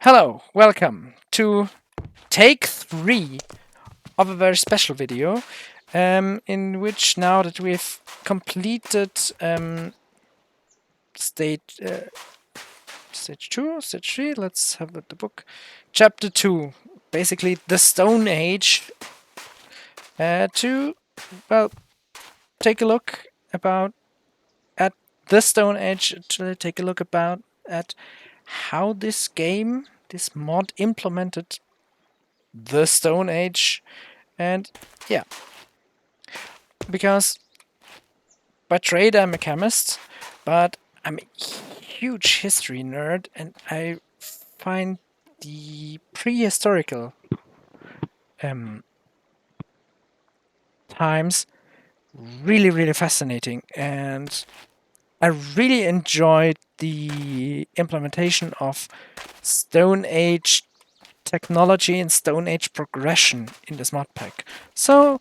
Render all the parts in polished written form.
Hello, welcome to take 3 of a very special video, in which now that we've completed stage 2, stage 3, let's have the book, chapter 2, basically the Stone Age, to, well, take a look about at the Stone Age, to take a look about at how this game, this mod implemented the Stone Age. And yeah, because by trade I'm a chemist, but I'm a huge history nerd, and I find the prehistorical times really fascinating, and I really enjoyed the implementation of Stone Age technology and Stone Age progression in this modpack. So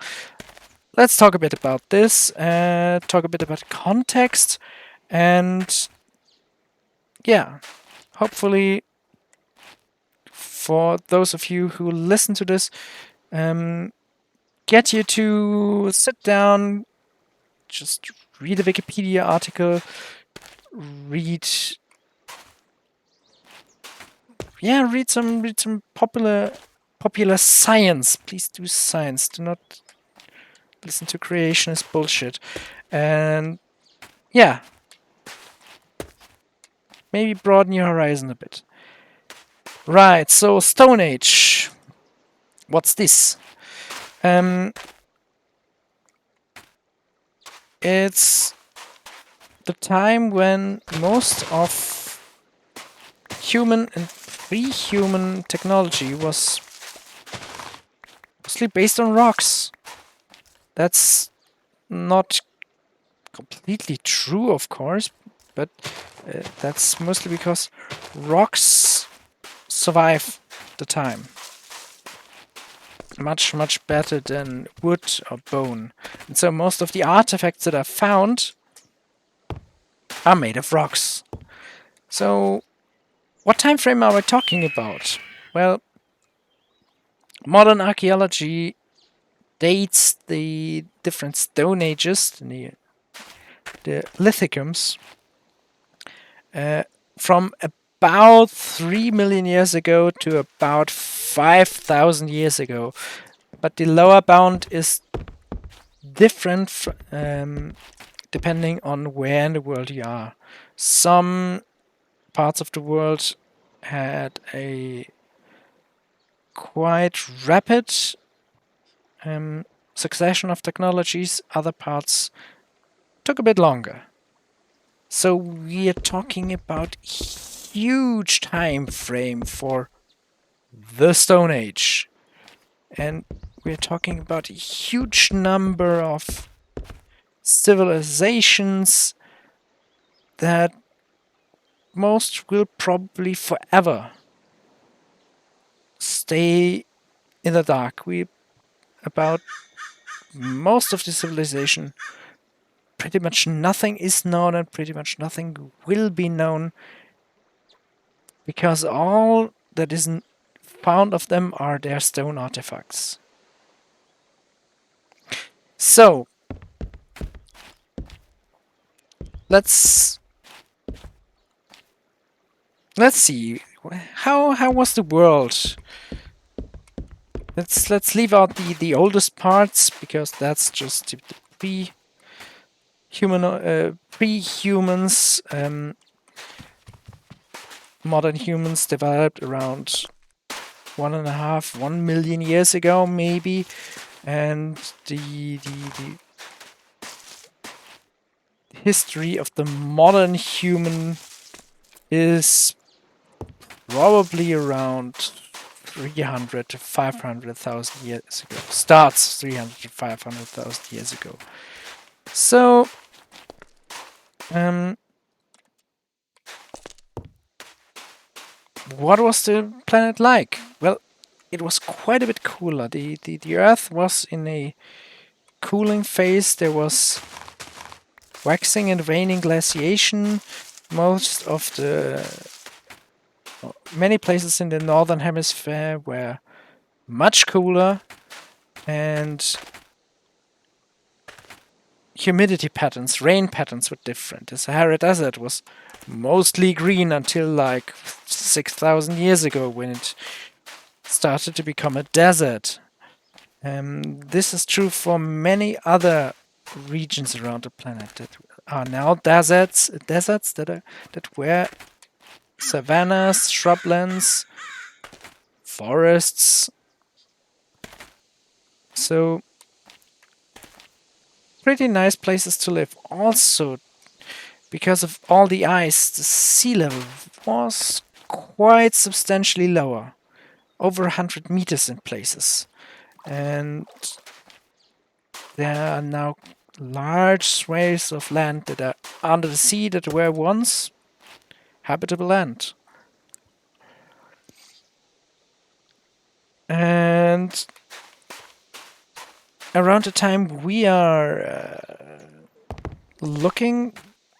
let's talk a bit about this, talk a bit about context, and yeah, hopefully for those of you who listen to this, get you to sit down, just read a Wikipedia article, read some popular science. Please do science. Do not listen to creationist bullshit. And yeah, maybe broaden your horizon a bit. Right, so Stone Age. What's this? It's the time when most of human and pre-human technology was mostly based on rocks. That's not completely true, of course, but that's mostly because rocks survive the time much better than wood or bone. And so most of the artifacts that are found are made of rocks. So what time frame are we talking about? Well, modern archaeology dates the different Stone Ages, the lithicums, from about 3 million years ago to about 5,000 years ago. But the lower bound is different depending on where in the world you are. Some parts of the world had a quite rapid succession of technologies, other parts took a bit longer. So we are talking about huge time frame for the Stone Age. And we're talking about a huge number of civilizations that most will probably forever stay in the dark. About most of the civilization, pretty much nothing is known and pretty much nothing will be known, because all that isn't found of them are their stone artifacts. So let's see how was the world. Let's leave out the oldest parts, because that's just the pre-humans. Modern humans developed around 1 million years ago, maybe, and the history of the modern human is probably around 300 to 500,000 years ago. Starts 300 to 500,000 years ago. So, what was the planet like? Well, it was quite a bit cooler. The Earth was in a cooling phase. There was waxing and waning glaciation. Most of the many places in the northern hemisphere were much cooler, and humidity patterns, rain patterns were different. The Sahara Desert was mostly green until like 6,000 years ago, when it started to become a desert. This is true for many other regions around the planet that are now deserts that were savannas, shrublands, forests. So pretty nice places to live. Also, because of all the ice, the sea level was quite substantially lower, over 100 meters in places. And there are now large swathes of land that are under the sea that were once habitable land. And around the time we are looking,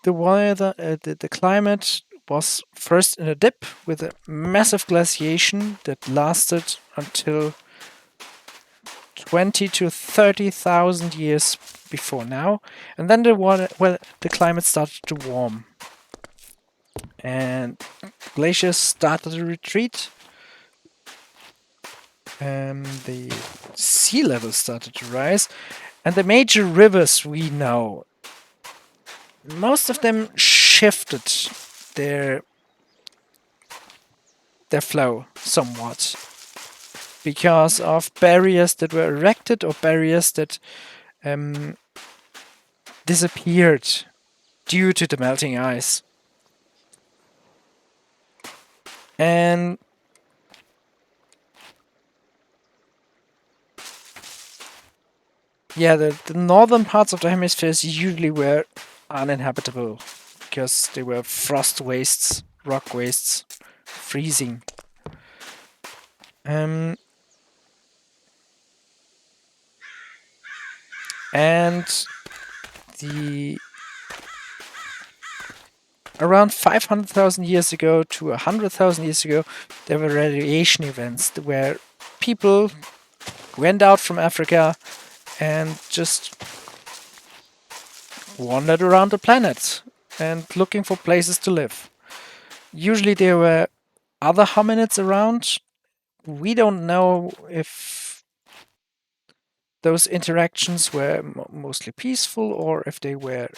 the weather, the climate was first in a dip with a massive glaciation that lasted until 20 to 30,000 years before now, and then the climate started to warm, and glaciers started to retreat. The sea level started to rise, and the major rivers we know, most of them shifted their flow somewhat because of barriers that were erected or barriers that disappeared due to the melting ice. And yeah, the northern parts of the hemispheres usually were uninhabitable because they were frost wastes, rock wastes, freezing. And the around 500,000 years ago to 100,000 years ago, there were radiation events where people went out from Africa and just wandered around the planet and looking for places to live. Usually there were other hominids around. We don't know if those interactions were mostly peaceful or if they were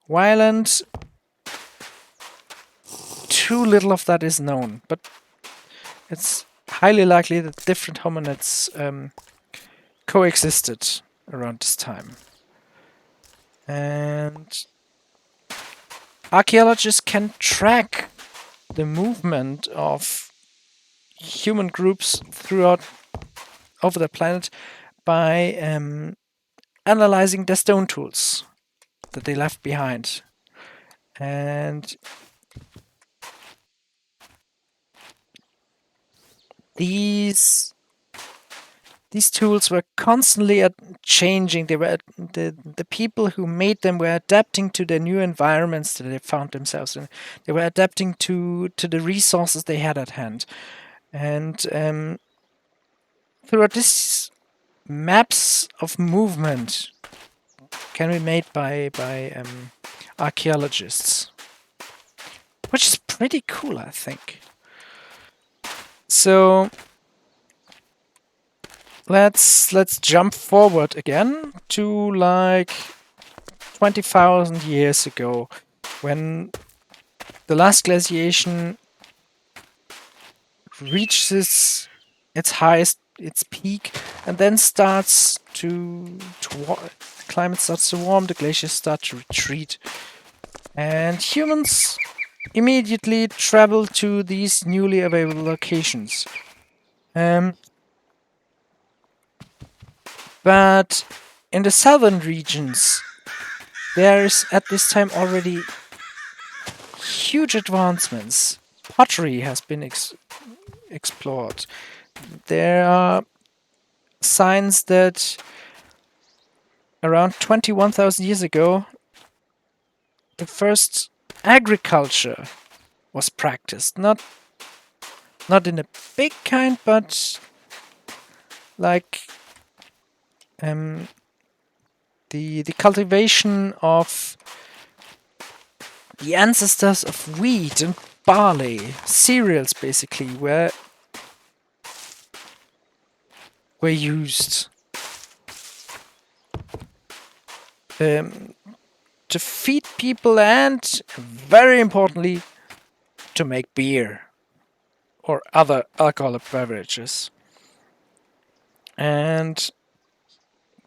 violent. Too little of that is known, but it's highly likely that different hominids coexisted around this time. And archaeologists can track the movement of human groups throughout over the planet by analyzing the stone tools that they left behind. And these tools were constantly changing. They were the people who made them were adapting to the new environments that they found themselves in. They were adapting to the resources they had at hand. And throughout this, maps of movement can be made by archaeologists, which is pretty cool, I think. So let's jump forward again to like 20,000 years ago, when the last glaciation reaches its highest, its peak, and then starts the climate starts to warm, the glaciers start to retreat, and humans immediately travel to these newly available locations. But in the southern regions, there's at this time already huge advancements. Pottery has been explored. There are signs that around 21,000 years ago, the first agriculture was practiced. Not not in a big kind, but like the cultivation of the ancestors of wheat and barley, cereals basically, were used to feed people and, very importantly, to make beer or other alcoholic beverages. And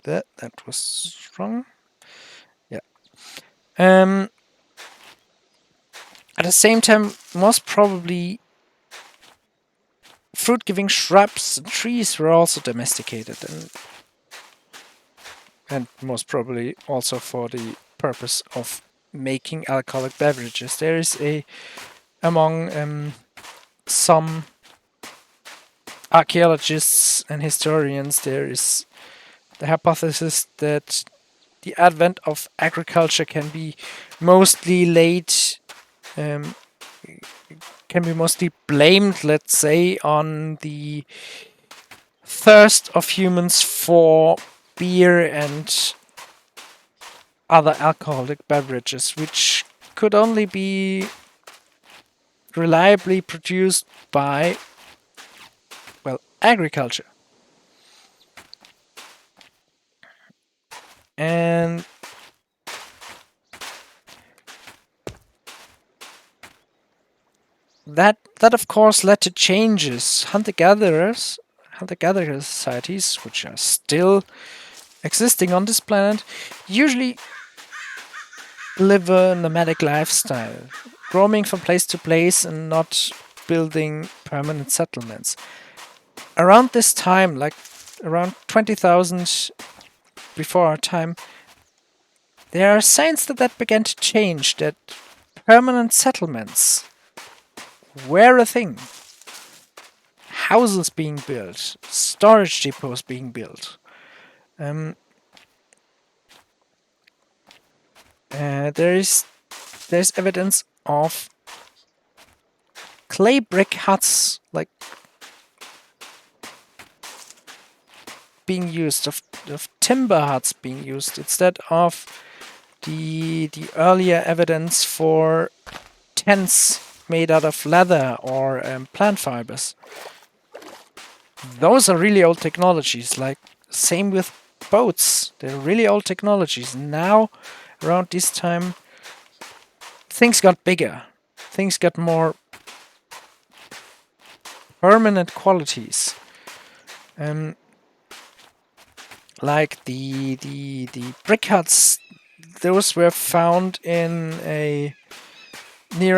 that was wrong. Yeah. At the same time, most probably fruit-giving shrubs and trees were also domesticated, and most probably also for the purpose of making alcoholic beverages. There is among some archaeologists and historians, there is the hypothesis that the advent of agriculture can be mostly blamed, let's say, on the thirst of humans for beer and other alcoholic beverages, which could only be reliably produced by, well, agriculture. And that of course led to changes. Hunter-gatherer societies, which are still existing on this planet, usually live a nomadic lifestyle, roaming from place to place and not building permanent settlements. Around this time, like around 20,000 before our time, there are signs that began to change, that permanent settlements were a thing. Houses being built, storage depots being built. There's evidence of clay brick huts, like being used, of timber huts being used instead of the earlier evidence for tents made out of leather or plant fibers. Those are really old technologies. Like same with boats, they're really old technologies. Now, around this time, things got bigger. Things got more permanent qualities. Like the brick huts, those were found near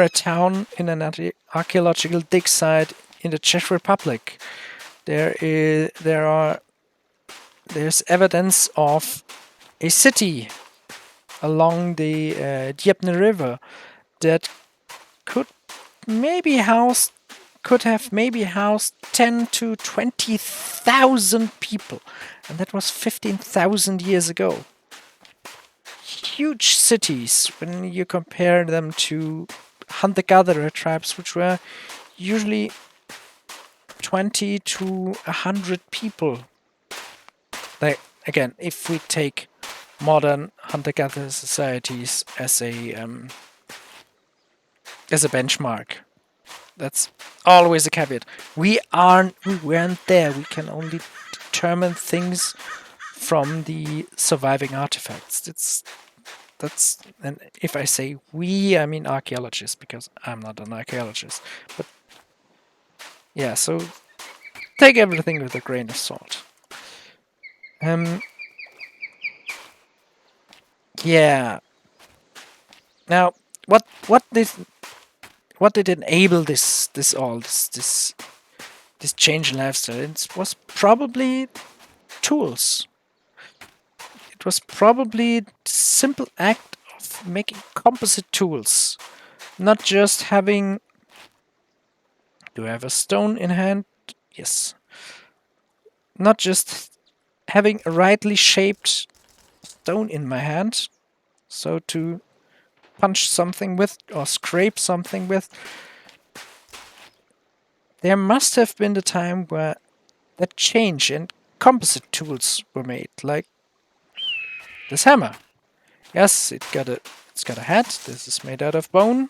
a town in an archaeological dig site in the Czech Republic. There's evidence of a city along the Dnieper River that could have maybe housed 10 to 20,000 people, and that was 15,000 years ago. Huge cities when you compare them to hunter-gatherer tribes, which were usually 20 to 100 people. Like, again, if we take modern hunter-gatherer societies as a benchmark, that's always a caveat. We weren't there. We can only determine things from the surviving artifacts. And if I say we, I mean archaeologists, because I'm not an archaeologist. But yeah, so take everything with a grain of salt. Yeah. Now, what did enable this change in lifestyle? It was probably tools. It was probably the simple act of making composite tools, not just having. Do I have a stone in hand? Yes. Not just having a rightly shaped stone in my hand, so to punch something with or scrape something with, there must have been the time where that change and composite tools were made, like this hammer. Yes, it's got a head. This is made out of bone.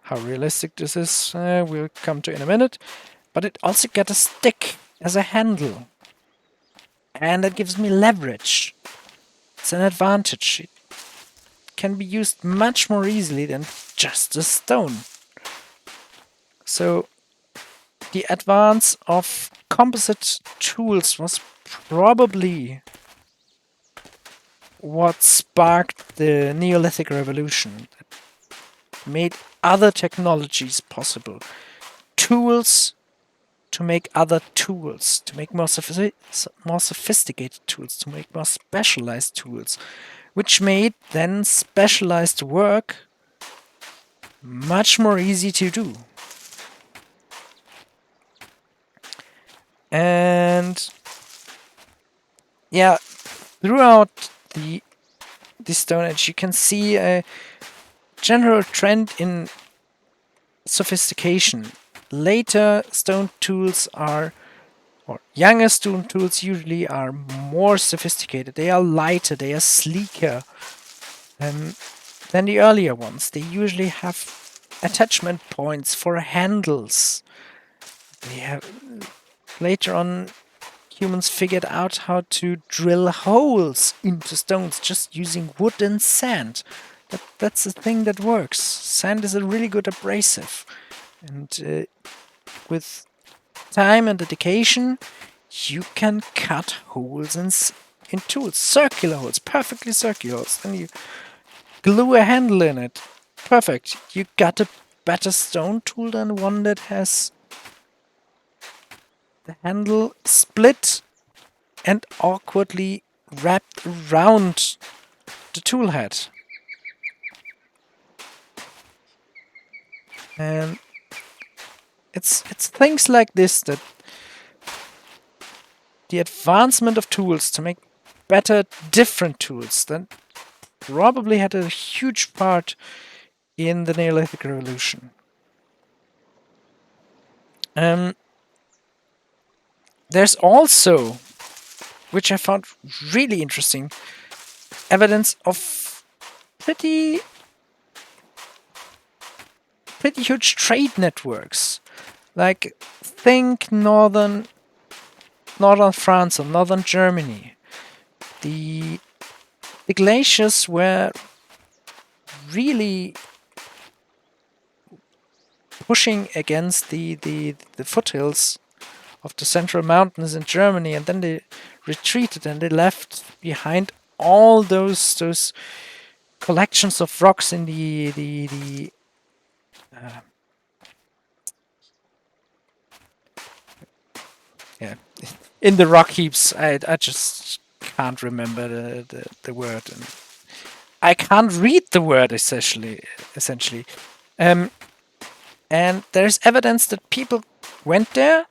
How realistic this is, we'll come to in a minute. But it also got a stick as a handle. And that gives me leverage. It's an advantage. It can be used much more easily than just a stone. So the advance of composite tools was probably what sparked the Neolithic Revolution. That made other technologies possible. Tools to make other tools, to make more sophisticated tools, to make more specialized tools, which made then specialized work much more easy to do. And yeah, throughout the Stone Age, you can see a general trend in sophistication. Later stone tools are, or younger stone tools usually are more sophisticated. They are lighter, they are sleeker than the earlier ones. They usually have attachment points for handles. They have, later on, humans figured out how to drill holes into stones just using wood and sand. That's the thing that works. Sand is a really good abrasive. And with time and dedication, you can cut holes in tools. Circular holes, perfectly circular holes. Then you glue a handle in it. Perfect. You got a better stone tool than one that has the handle split and awkwardly wrapped around the tool head. And it's things like this that the advancement of tools to make better, different tools that probably had a huge part in the Neolithic Revolution. There's also, which I found really interesting, evidence of pretty huge trade networks. Like, think northern France or northern Germany. The glaciers were really pushing against the foothills of the central mountains in Germany, and then they retreated and they left behind all those collections of rocks in the in the rock heaps. I just can't remember the word, and I can't read the word essentially. And there's evidence that people went there,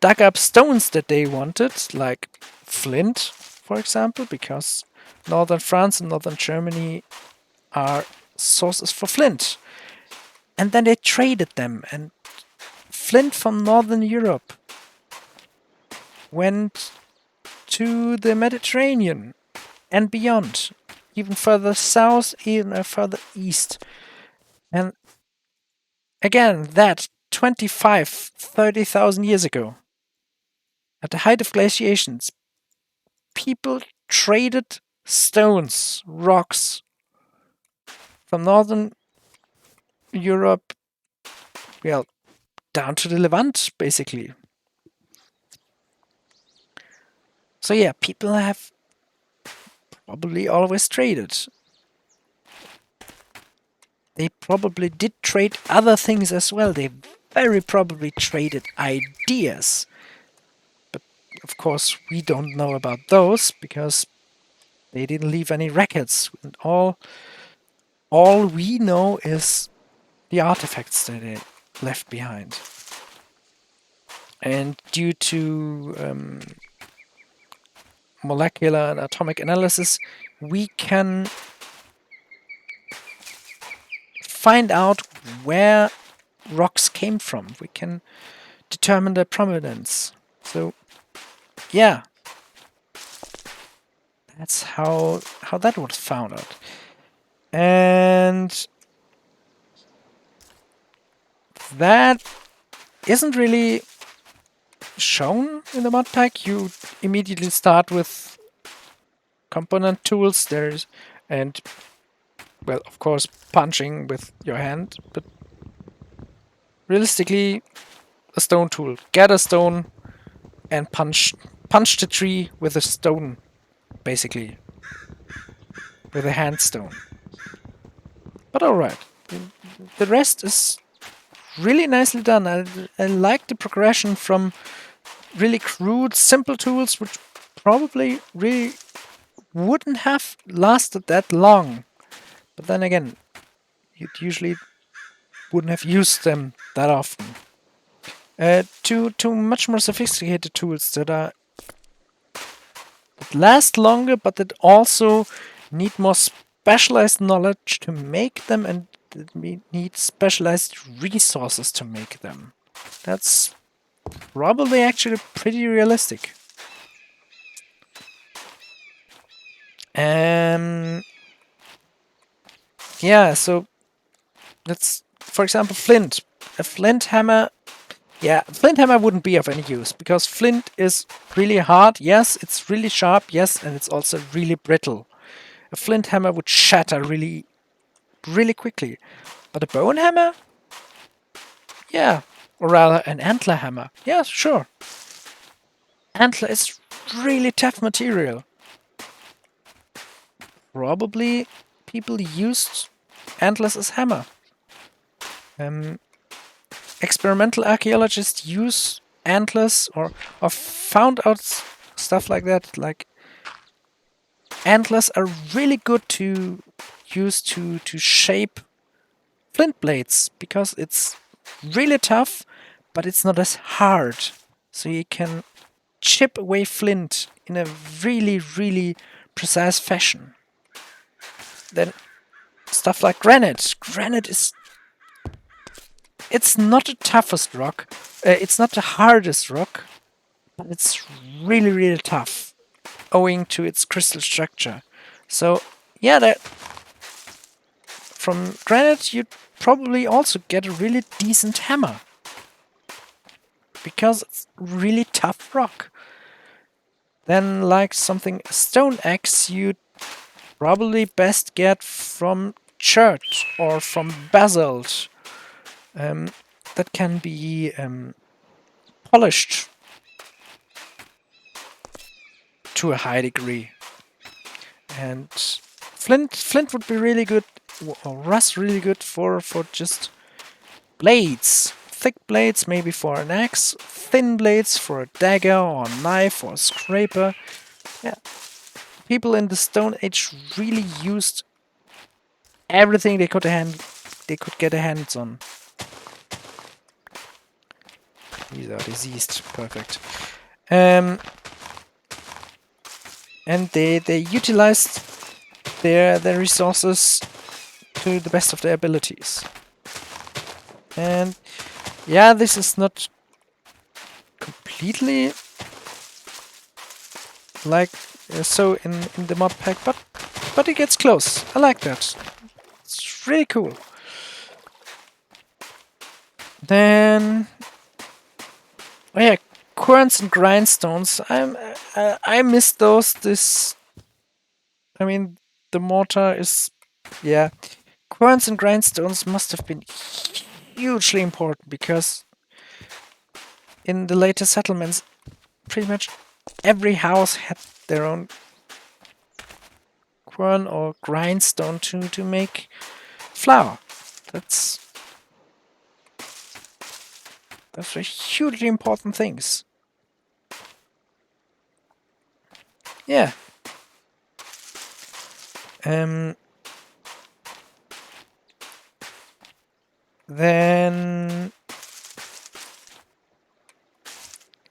dug up stones that they wanted, like flint, for example, because northern France and northern Germany are sources for flint. And then they traded them, and flint from northern Europe went to the Mediterranean and beyond, even further south, even further east. And again, that 25,000-30,000 years ago, at the height of glaciations, people traded stones, rocks from northern Europe, well, down to the Levant, basically. So yeah, people have probably always traded. They probably did trade other things as well. They very probably traded ideas. But of course, we don't know about those because they didn't leave any records. And all we know is the artifacts that they left behind. And due to molecular and atomic analysis, we can find out where rocks came from. We can determine their provenance. So, yeah, that's how that was found out. And that isn't really shown in the modpack. You immediately start with component tools. And well, of course, punching with your hand, but realistically, a stone tool. Get a stone and punch the tree with a stone, basically, with a hand stone. But alright, the rest is really nicely done. I like the progression from really crude, simple tools, which probably really wouldn't have lasted that long. But then again, you usually wouldn't have used them that often. To much more sophisticated tools that last longer, but that also need more specialized knowledge to make them, and need specialized resources to make them. That's probably actually pretty realistic. Yeah, so let's, for example, flint. A flint hammer. Yeah, flint hammer wouldn't be of any use, because flint is really hard, yes, it's really sharp, yes, and it's also really brittle. A flint hammer would shatter really, really quickly. But a bone hammer? Yeah. Or rather, an antler hammer. Yeah, sure. Antler is really tough material. Probably people used antlers as hammer. Experimental archaeologists use antlers or found out stuff like that. Like, antlers are really good to use to shape flint blades, because it's really tough, but it's not as hard. So you can chip away flint in a really, really precise fashion. Then stuff like granite. Granite is... it's not the toughest rock. It's not the hardest rock, but it's really, really tough, owing to its crystal structure. So, yeah, from granite you'd probably also get a really decent hammer, because it's really tough rock. Then, like something stone axe, you'd probably best get from chert or from basalt. That can be polished to a high degree. And flint would be really good, or rust really good for just blades. Thick blades maybe for an axe, thin blades for a dagger or a knife or a scraper. Yeah. People in the Stone Age really used everything they could get their hands on. These are diseased. Perfect. And they utilized their resources to the best of their abilities. And yeah, this is not completely like so in the modpack, but it gets close. I like that. It's really cool. Then, oh yeah, querns and grindstones. I miss those. I mean, the mortar is, yeah. Querns and grindstones must have been hugely important, because in the later settlements, pretty much every house had their own quern or grindstone to make flour. That's a hugely important things. Yeah. Then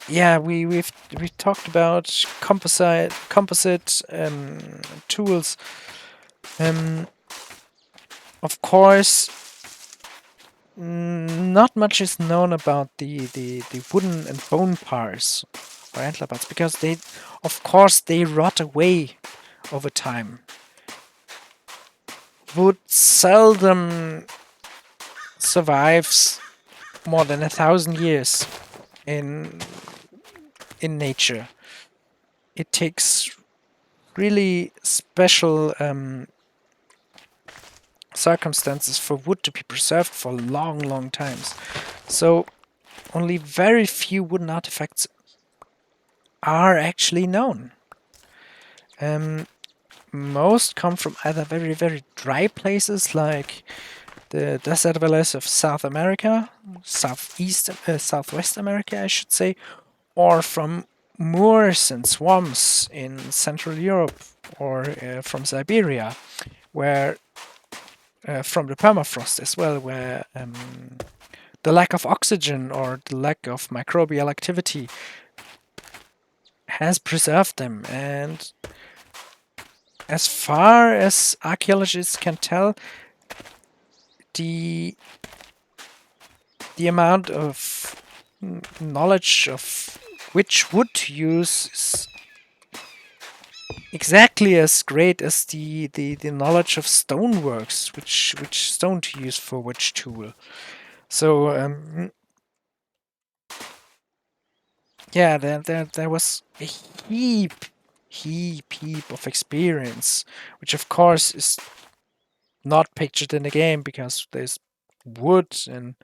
yeah, we've talked about composite tools. Of course, not much is known about the wooden and bone parts or antler parts because they, of course, they rot away over time. Wood seldom survives more than 1,000 years in nature. It takes really special circumstances for wood to be preserved for long, long times. So only very few wooden artifacts are actually known. Most come from either very, very dry places like the desert valleys of South America, Southwest America, I should say, or from moors and swamps in Central Europe or from Siberia, where from the permafrost as well, where the lack of oxygen or the lack of microbial activity has preserved them. And as far as archaeologists can tell, the amount of knowledge of which wood to use is exactly as great as the knowledge of stoneworks, which stone to use for which tool. So yeah, there was a heap of experience, which of course is not pictured in the game because there's wood and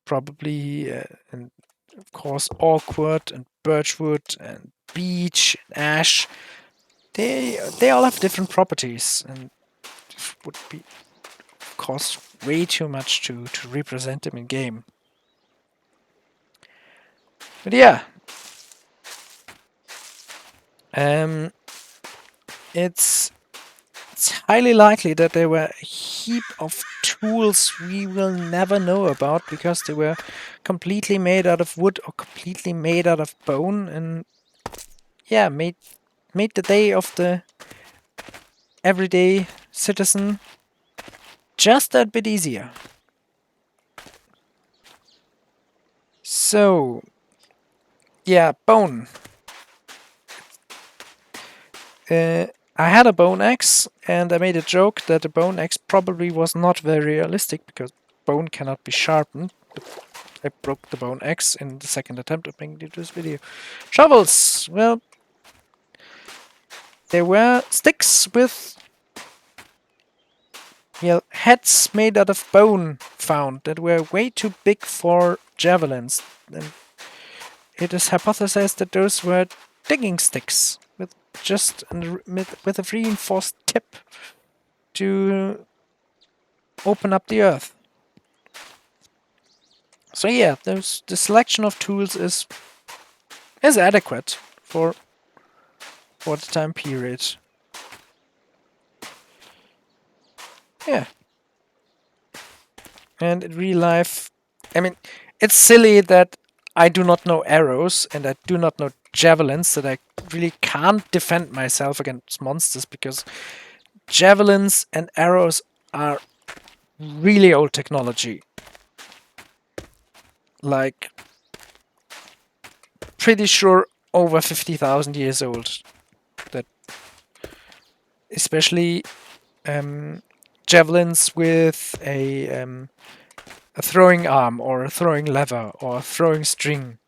probably and of course awkward and birchwood and beech and ash. They all have different properties and it would be of course way too much to represent them in game. But yeah, it's highly likely that there were a heap of tools we will never know about because they were completely made out of wood or completely made out of bone, and yeah, made the day of the everyday citizen just that bit easier. So, yeah, bone. I had a bone axe, and I made a joke that the bone axe probably was not very realistic because bone cannot be sharpened. I broke the bone axe in the second attempt of making this video. Shovels! Well, there were sticks with heads made out of bone found that were way too big for javelins. And it is hypothesized that those were digging sticks with just with a reinforced tip to open up the earth. So yeah, the selection of tools is adequate for the time period. Yeah. And in real life, I mean, it's silly that I do not know arrows and I do not know javelins, that I really can't defend myself against monsters because javelins and arrows are really old technology. Like, pretty sure over 50,000 years old. That, especially javelins with a throwing arm or a throwing lever or a throwing string.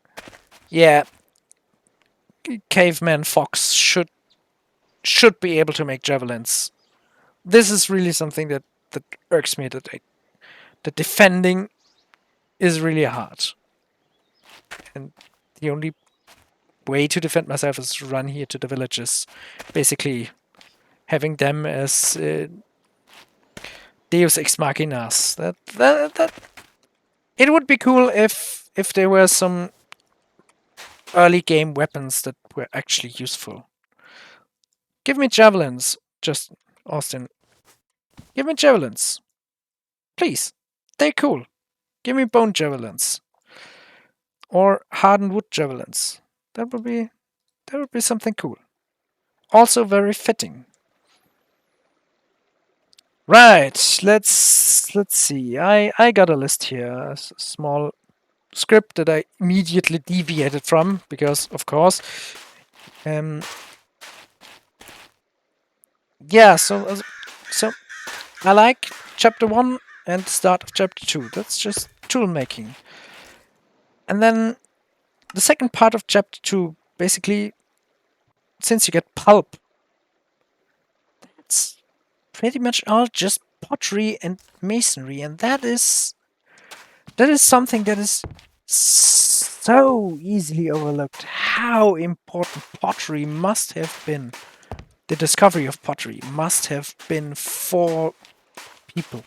Yeah, caveman fox should be able to make javelins. This is really something that irks me, that defending is really hard. And the only way to defend myself is to run here to the villages, basically having them as Deus ex machinas. That it would be cool if there were some early game weapons that were actually useful. Give me javelins, just Austin. Give me javelins, please. They're cool. Give me bone javelins or hardened wood javelins. That would be something cool. Also very fitting. Right, let's see. I got a list here, a small script that I immediately deviated from because, of course, um, yeah. So I like chapter 1 and the start of chapter 2. That's just tool making, and then the second part of chapter 2, basically, since you get pulp, it's pretty much all just pottery and masonry, and that is something that is so easily overlooked. How important pottery must have been. The discovery of pottery must have been for people.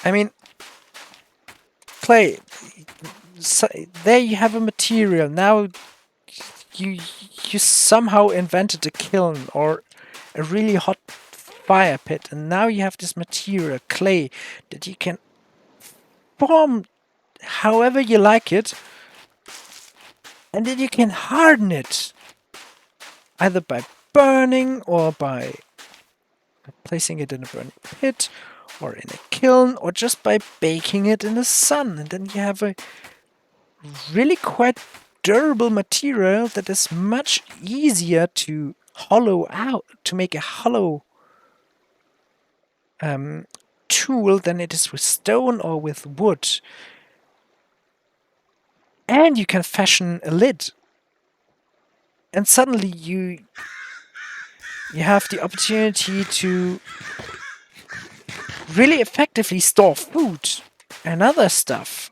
I mean, clay. So there you have a material. Now you somehow invented a kiln or a really hot fire pit, and now you have this material, clay, that you can form however you like it, and then you can harden it either by burning or by placing it in a burning pit or in a kiln or just by baking it in the sun, and then you have a really quite durable material that is much easier to hollow out, to make a hollow tool than it is with stone or with wood. And you can fashion a lid. And suddenly you have the opportunity to really effectively store food and other stuff,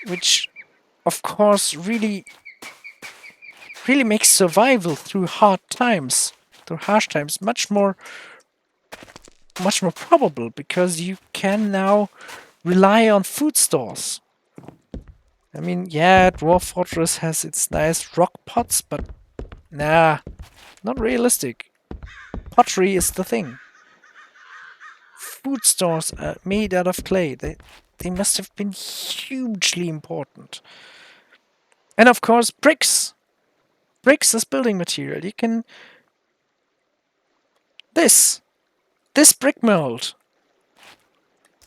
which of course really makes survival through harsh times much more probable, because you can now rely on food stores. I mean, yeah, Dwarf Fortress has its nice rock pots, but nah, not realistic. Pottery is the thing. Food stores are made out of clay. They must have been hugely important. And of course, bricks. Bricks as building material. You can... This brick mold.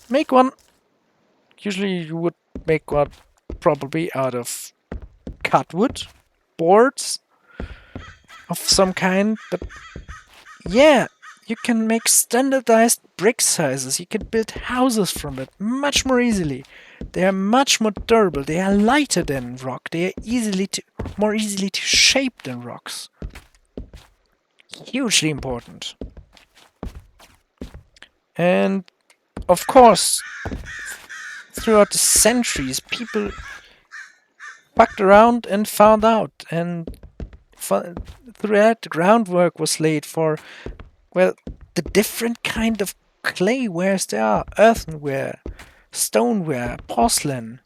Make one. Usually you would make one probably out of cut wood, boards of some kind, but yeah, you can make standardized brick sizes. You can build houses from it much more easily. They are much more durable. They are lighter than rock. They are more easily to shape than rocks. Hugely important. And of course, throughout the centuries, people fucked around and found out, and throughout the groundwork was laid for, well, the different kind of claywares there are: earthenware, stoneware, porcelain.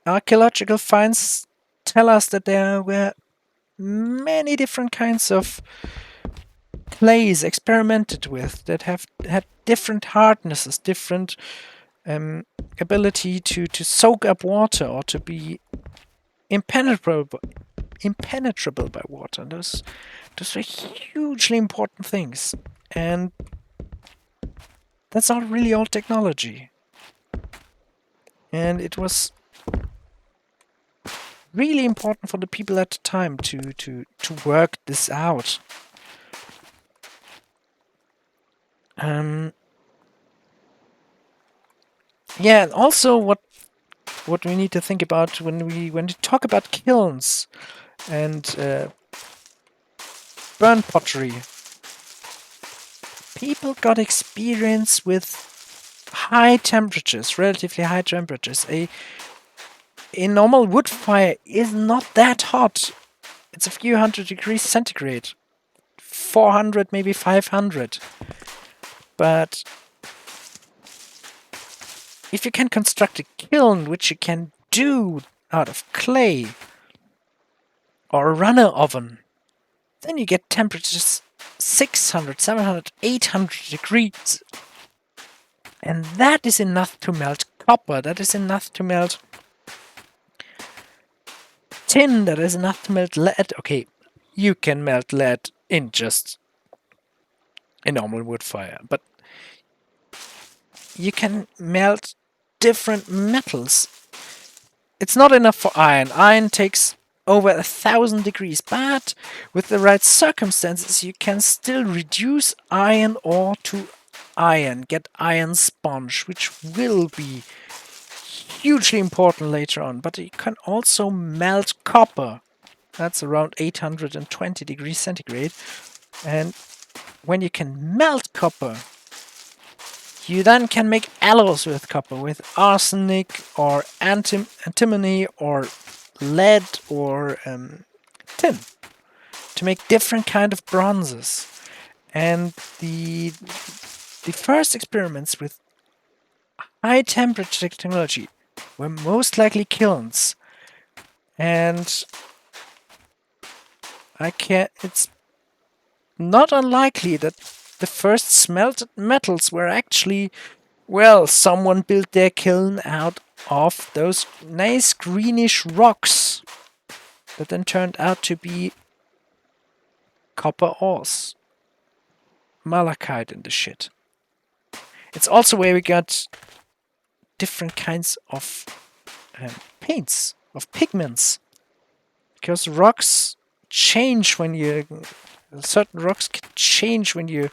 Archaeological finds tell us that there were many different kinds of clays experimented with that have had different hardnesses, different ability to soak up water or to be impenetrable by water. Those are hugely important things, and that's not really old technology. And it was really important for the people at the time to work this out. Yeah, and also what we need to think about when we talk about kilns and burn pottery. People got experience with high temperatures, relatively high temperatures. A normal wood fire is not that hot. It's a few hundred degrees centigrade. 400, maybe 500. But if you can construct a kiln, which you can do out of clay, or a runner oven, then you get temperatures 600, 700, 800 degrees. And that is enough to melt copper, that is enough to melt tin, that is enough to melt lead. Okay, you can melt lead in just a normal wood fire. But you can melt different metals. It's not enough for iron. Iron takes over 1,000 degrees, but with the right circumstances, you can still reduce iron ore to iron, get iron sponge, which will be hugely important later on. But you can also melt copper. That's around 820 degrees centigrade. And when you can melt copper, you then can make alloys with copper, with arsenic or antimony or lead or tin, to make different kind of bronzes. And the first experiments with high temperature technology were most likely kilns. And it's not unlikely that the first smelted metals were actually, well, someone built their kiln out of those nice greenish rocks that then turned out to be copper ores. Malachite and the shit. It's also where we got different kinds of paints, of pigments. Because rocks change when you... certain rocks can change when you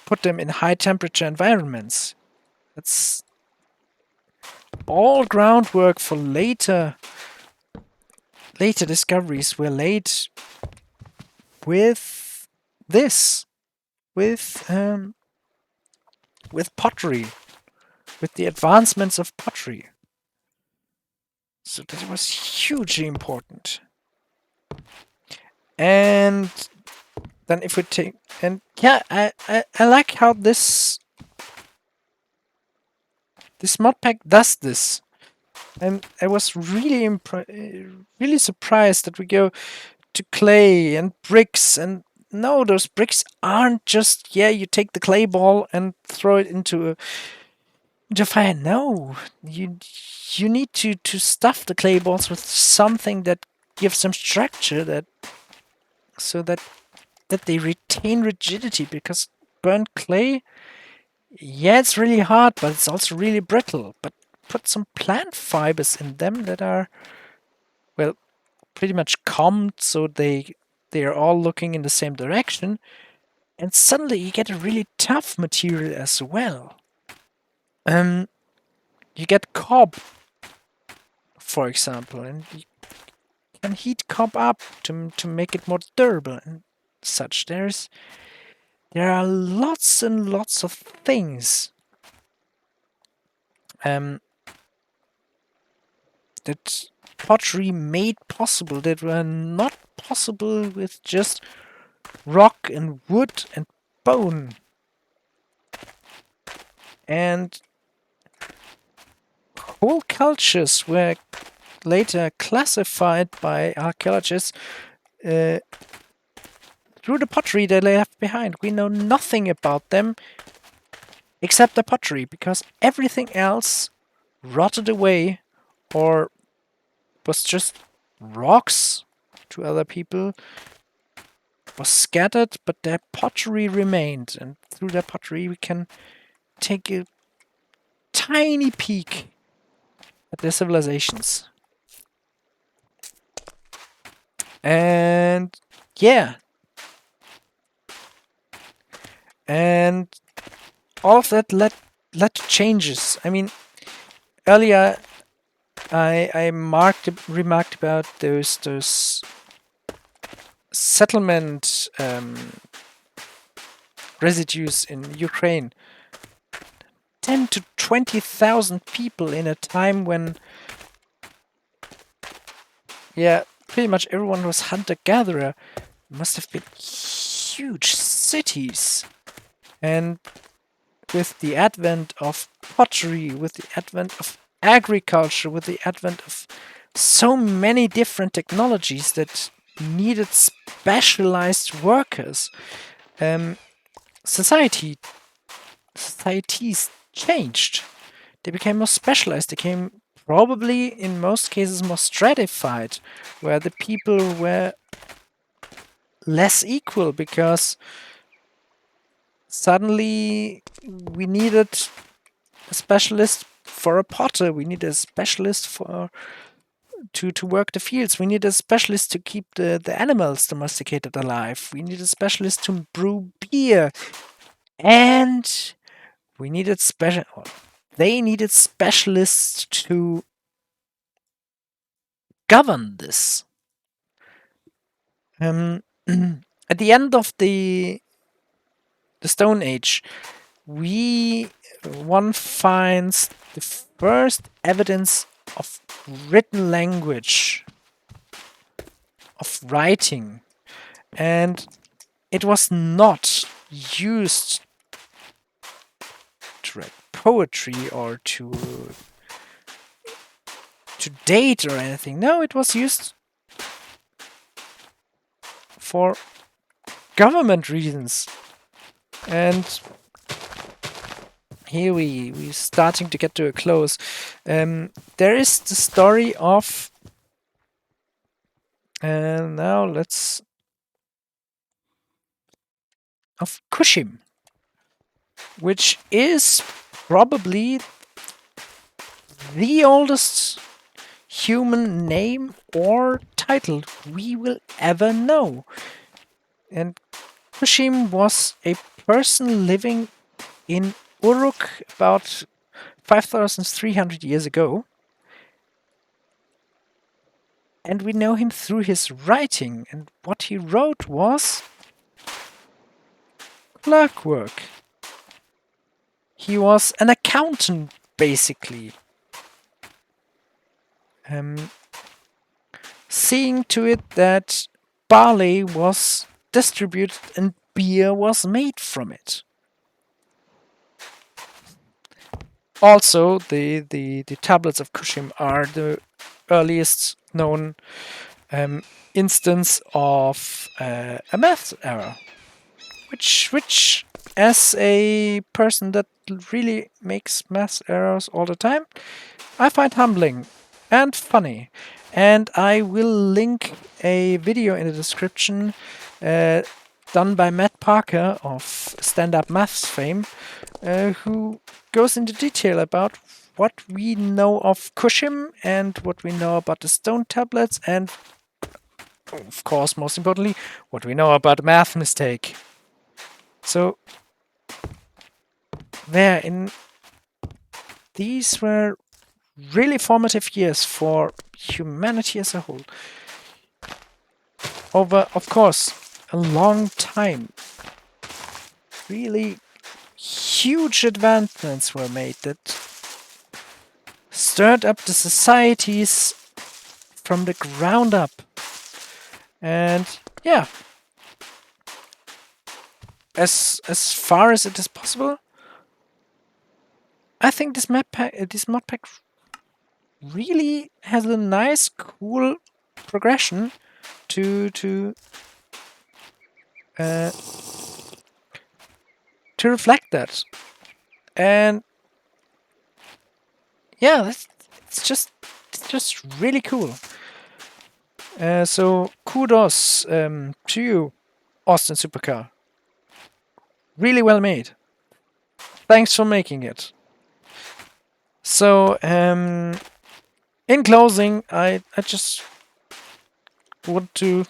put them in high temperature environments. That's all groundwork for later discoveries were laid with this, with pottery, with the advancements of pottery. So that was hugely important. And then if we take, and yeah, I like how this modpack does this. And I was really really surprised that we go to clay and bricks, and no, those bricks aren't just, yeah, you take the clay ball and throw it into fire. No, you need to stuff the clay balls with something that gives them structure, so that they retain rigidity, because burnt clay, yeah, it's really hard, but it's also really brittle. But put some plant fibers in them that are, well, pretty much combed, so they are all looking in the same direction, and suddenly you get a really tough material as well. You get cob, for example, and you can heat cob up to make it more durable and such. There are lots and lots of things that pottery made possible that were not possible with just rock and wood and bone. And whole cultures were later classified by archaeologists through the pottery they left behind. We know nothing about them except the pottery, because everything else rotted away or was just rocks to other people, was scattered, but their pottery remained, and through their pottery we can take a tiny peek at their civilizations. And yeah, and all of that led to changes. I mean, earlier I remarked about those settlement residues in Ukraine. 10 to 20,000 people in a time when, yeah, pretty much everyone was hunter-gatherer. Must have been huge cities. And with the advent of pottery, with the advent of agriculture, with the advent of so many different technologies that needed specialized workers, societies changed. They became more specialized. They became probably, in most cases, more stratified, where the people were less equal, because suddenly we needed a specialist for a potter, we need a specialist for to work the fields, we need a specialist to keep the animals domesticated alive, we need a specialist to brew beer, and we needed they needed specialists to govern this. At the end of the Stone Age, one finds the first evidence of written language, of writing, and it was not used to write poetry or to date or anything. No, it was used for government reasons. And here we starting to get to a close. There is the story of of Kushim, which is probably the oldest human name or title we will ever know. And Kushim was a person living in Uruk about 5,300 years ago. And we know him through his writing, and what he wrote was clerkwork. He was an accountant, basically. Seeing to it that barley was distributed and beer was made from it. Also, the tablets of Kushim are the earliest known instance of a math error, which as a person that really makes math errors all the time, I find humbling and funny. And I will link a video in the description done by Matt Parker of stand-up maths fame, who goes into detail about what we know of Kushim and what we know about the stone tablets, and of course, most importantly, what we know about the math mistake. So, these were really formative years for humanity as a whole. Over, of course, a long time, really huge advancements were made that stirred up the societies from the ground up. And yeah, as far as it is possible, I think this modpack really has a nice, cool progression to reflect that. And yeah, it's just really cool. So kudos to you, Austin Supercar. Really well made. Thanks for making it. So in closing, I just want to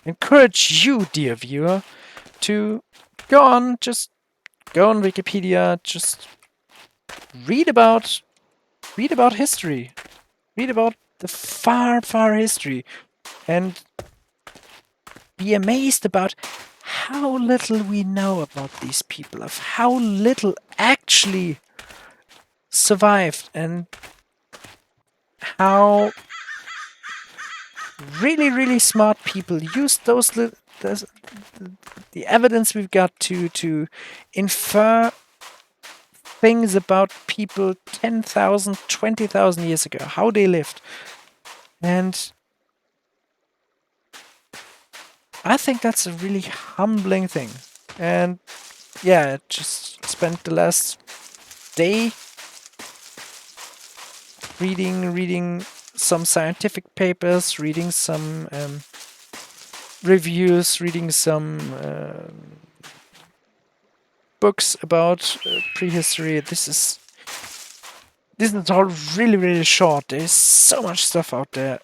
encourage you, dear viewer, to go on Wikipedia, just read about history, read about the far history, and be amazed about how little we know about these people, of how little actually survived, and how really smart people use the evidence we've got to infer things about people 10,000, 20,000 years ago, how they lived. And I think that's a really humbling thing. And yeah, just spent the last day reading some scientific papers, reading some reviews, reading some books about prehistory. This is all really, really short. There's so much stuff out there.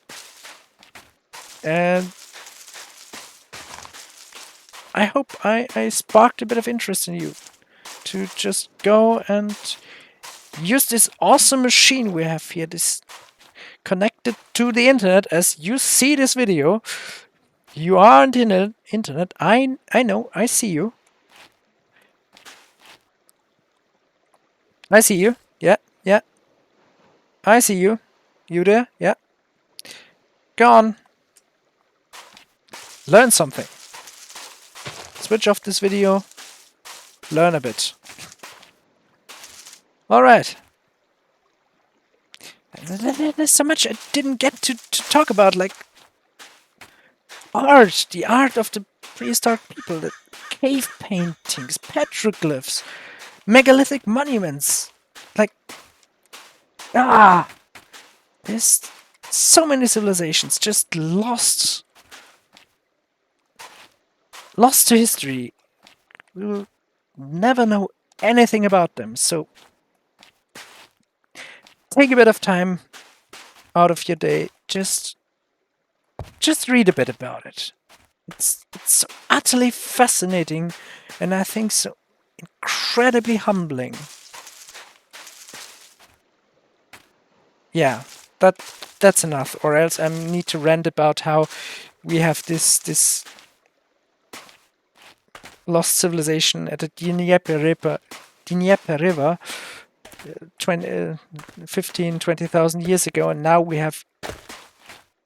And I hope I sparked a bit of interest in you to just go and use this awesome machine we have here, this connected to the internet. As you see this video, you are on the internet. I know, I see you. I see you. Yeah, yeah. I see you. You there? Yeah. Go on. Learn something. Switch off this video. Learn a bit. Alright. There's so much I didn't get to talk about, like art, the art of the prehistoric people, the cave paintings, petroglyphs, megalithic monuments. Like, there's so many civilizations just lost to history. We will never know anything about them, so take a bit of time out of your day, just read a bit about it. It's so utterly fascinating, and I think so incredibly humbling. Yeah, that's enough, or else I need to rant about how we have this lost civilization at the Dnieper River 20,000 years ago, and now we have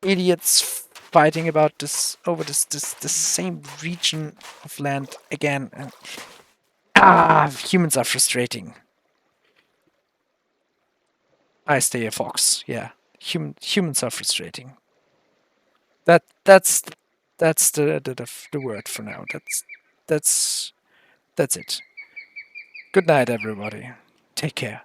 idiots fighting about this over this same region of land again. And humans are frustrating. I stay a fox. Yeah, humans are frustrating. That's the word for now. That's it. Good night, everybody. Take care.